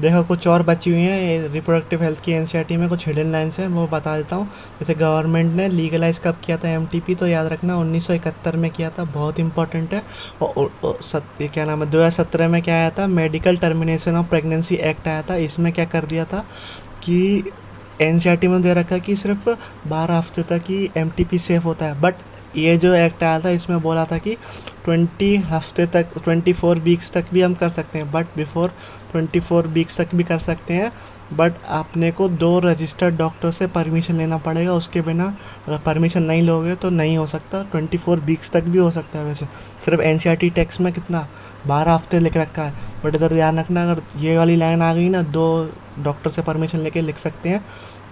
देखो कुछ और बची हुई हैं रिप्रोडक्टिव हेल्थ की एनसीईआरटी में, कुछ हिडन लाइन्स हैं वो बता देता हूँ। जैसे गवर्नमेंट ने लीगलाइज कब किया था एमटीपी, तो याद रखना 1971 में किया था, बहुत इंपॉर्टेंट है। ये क्या नाम है, 2017 में क्या आया था, medical termination of pregnancy act आया था। इसमें क्या कर दिया था कि एनसीईआरटी में दे रखा है कि सिर्फ 12 हफ्ते तक ही एमटीपी सेफ होता है, बट ये जो एक्ट आया था इसमें बोला था कि 20 हफ्ते तक, 24 वीक्स तक भी हम कर सकते हैं, बट बिफोर 24 वीक्स तक भी कर सकते हैं। बट आपने को 2 रजिस्टर्ड डॉक्टर से परमिशन लेना पड़ेगा, उसके बिना अगर परमिशन नहीं लोगे तो नहीं हो सकता। 24 वीक्स तक भी हो सकता है वैसे, सिर्फ एनसीईआरटी टेक्स्ट में कितना 12 हफ्ते लिख रखा है। बट इधर ध्यान रखना, अगर ये वाली लाइन आ गई ना, 2 डॉक्टर से परमिशन लेके लिख सकते हैं,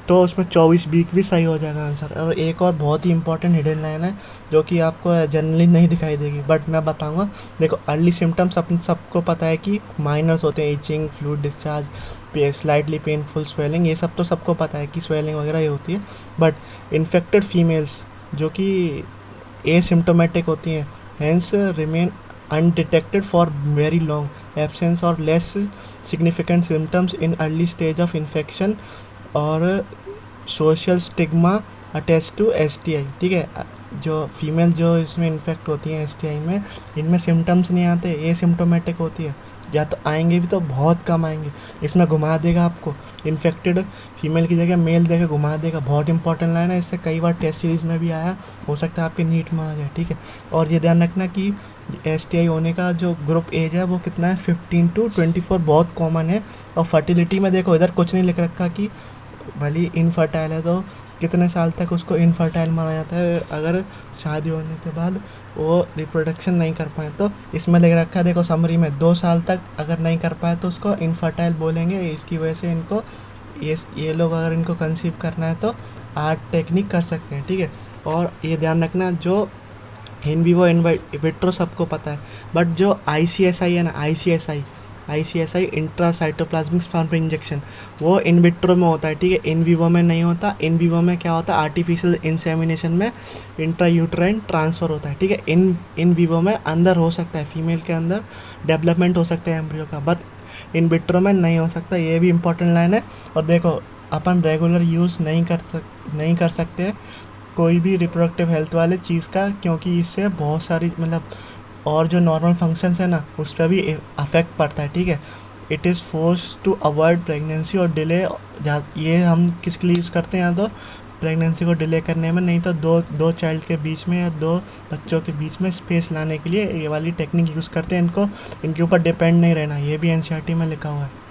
तो उसमें 24 वीक भी सही हो जाएगा आंसर। और एक और बहुत ही इंपॉर्टेंट हिडन लाइन है जो कि आपको जनरली नहीं दिखाई देगी, बट मैं बताऊंगा। देखो अर्ली सिम्टम्स अपन सबको पता है कि माइनर्स होते हैं, itching, fluid discharge, slightly painful swelling, ये सब तो सबको पता है कि स्वेलिंग वगैरह ये होती है। बट इन्फेक्टेड फीमेल्स जो कि एसिम्टोमेटिक होती हैं, hence remain undetected for very long, absence और less significant symptoms in early stage of infection और social stigma attach to STI. ठीक है, जो फीमेल जो इसमें इन्फेक्ट होती हैं एसटीआई में, इनमें सिम्टम्स नहीं आते, ये सिम्टोमेटिक होती है, या तो आएंगे भी तो बहुत कम आएंगे। इसमें घुमा देगा आपको, इन्फेक्टेड फीमेल की जगह मेल देकर घुमा देगा। बहुत इंपॉर्टेंट लाइन है, इससे कई बार टेस्ट सीरीज में भी आया, हो सकता है आपके नीट में आ जाए। ठीक है, और ये ध्यान रखना कि एसटीआई होने का जो ग्रुप एज है वो कितना है, 15 to 24, बहुत कॉमन है। और फर्टिलिटी में देखो इधर कुछ नहीं लिख रखा कि भले इनफर्टाइल है तो कितने साल तक उसको इनफर्टाइल माना जाता है, अगर शादी होने के बाद वो रिप्रोडक्शन नहीं कर पाए तो। इसमें लिख रखा है देखो समरी में, 2 साल तक अगर नहीं कर पाए तो उसको इनफर्टाइल बोलेंगे। इसकी वजह से इनको ये लोग अगर इनको कंसीव करना है तो आर्ट टेक्निक कर सकते हैं। ठीक है, और ये ध्यान रखना, जो इन विवो इन विट्रो सबको पता है, बट जो आईसीएसआई है ना, आईसीएसआई इंट्रासाइटोप्लाज्मिक स्पर्म इंजेक्शन, वो इन विट्रो में होता है। ठीक है, इन विवो में नहीं होता। इन विवो में क्या होता है, आर्टिफिशियल इंसेमिनेशन में इंट्रायूट्राइन ट्रांसफ़र होता है। ठीक है, इन विवो में अंदर हो सकता है, फीमेल के अंदर डेवलपमेंट हो सकता है एम्ब्रियो का, बट इन विट्रो में नहीं हो सकता। ये भी इंपॉर्टेंट लाइन है। और देखो अपन रेगुलर यूज़ नहीं कर सकते कोई भी रिप्रोडक्टिव हेल्थ वाले चीज़ का, क्योंकि इससे बहुत सारी मतलब और जो नॉर्मल फंक्शंस है ना उस पर भी अफेक्ट पड़ता है। ठीक है, it is force to avoid pregnancy और डिले। ये हम किसके लिए यूज़ करते हैं, या तो प्रेगनेंसी को डिले करने में, नहीं तो दो चाइल्ड के बीच में या 2 बच्चों के बीच में स्पेस लाने के लिए ये वाली टेक्निक यूज़ करते हैं। इनके ऊपर डिपेंड नहीं रहना, ये भी एनसीईआरटी में लिखा हुआ है।